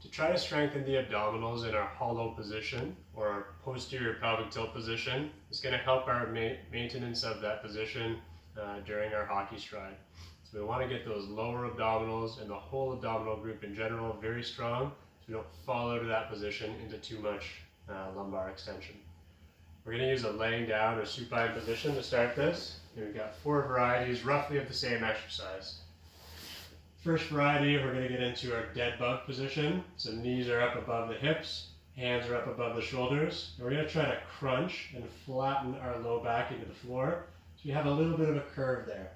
To try to strengthen the abdominals in our hollow position or our posterior pelvic tilt position is going to help our maintenance of that position during our hockey stride. So we want to get those lower abdominals and the whole abdominal group in general very strong so we don't fall out of that position into too much lumbar extension. We're going to use a laying down or supine position to start this. And we've got 4 varieties roughly of the same exercise. First variety, we're going to get into our dead bug position. So knees are up above the hips, hands are up above the shoulders. And we're going to try to crunch and flatten our low back into the floor. So you have a little bit of a curve there.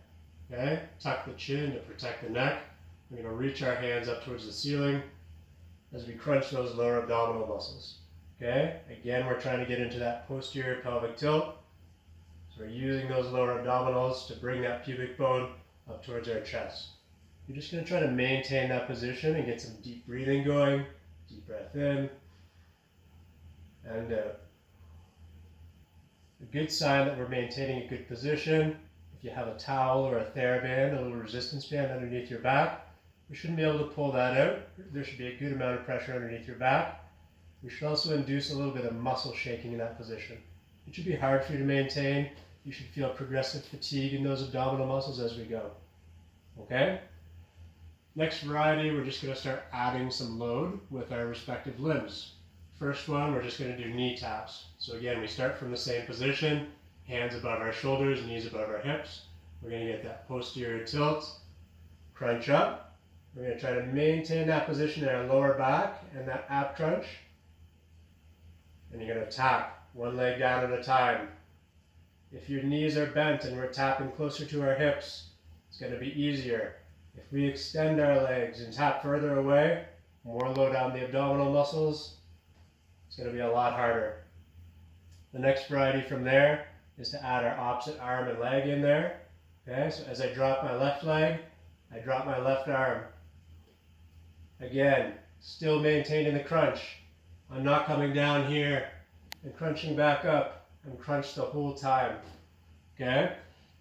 Okay? Tuck the chin to protect the neck. We're going to reach our hands up towards the ceiling as we crunch those lower abdominal muscles. Okay? Again, we're trying to get into that posterior pelvic tilt. So we're using those lower abdominals to bring that pubic bone up towards our chest. You're just going to try to maintain that position and get some deep breathing going. Deep breath in and out. A good sign that we're maintaining a good position. If you have a towel or a TheraBand, a little resistance band underneath your back, we shouldn't be able to pull that out. There should be a good amount of pressure underneath your back. We should also induce a little bit of muscle shaking in that position. It should be hard for you to maintain. You should feel progressive fatigue in those abdominal muscles as we go. Okay? Next variety, we're just going to start adding some load with our respective limbs. First one, we're just going to do knee taps. So again, we start from the same position, hands above our shoulders, knees above our hips. We're going to get that posterior tilt, crunch up. We're going to try to maintain that position in our lower back and that ab crunch. And you're going to tap one leg down at a time. If your knees are bent and we're tapping closer to our hips, it's going to be easier. If we extend our legs and tap further away, more load on the abdominal muscles, it's going to be a lot harder. The next variety from there is to add our opposite arm and leg in there. Okay, so as I drop my left leg, I drop my left arm. Again, still maintaining the crunch. I'm not coming down here and crunching back up. I'm crunched the whole time. Okay?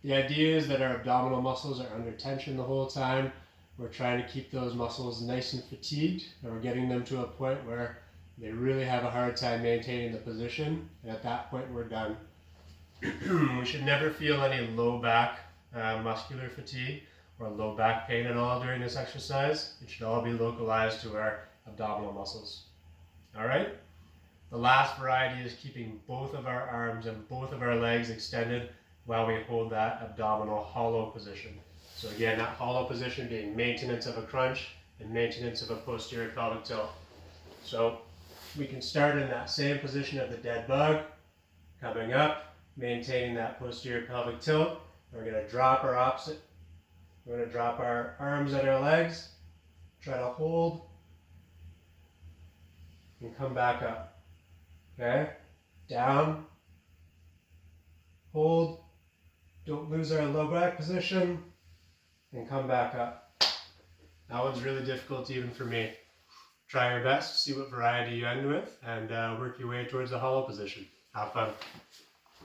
The idea is that our abdominal muscles are under tension the whole time. We're trying to keep those muscles nice and fatigued, and we're getting them to a point where they really have a hard time maintaining the position, and at that point we're done. We should never feel any low back muscular fatigue or low back pain at all during this exercise. It should all be localized to our abdominal muscles. Alright? The last variety is keeping both of our arms and both of our legs extended while we hold that abdominal hollow position. So again, that hollow position being maintenance of a crunch and maintenance of a posterior pelvic tilt. So we can start in that same position of the dead bug, coming up, maintaining that posterior pelvic tilt. We're going to drop our opposite. We're going to drop our arms and our legs, try to hold, and come back up. Okay? Down, hold, don't lose our low back position, and come back up. That one's really difficult even for me. Try your best, see what variety you end with, and work your way towards the hollow position. Have fun.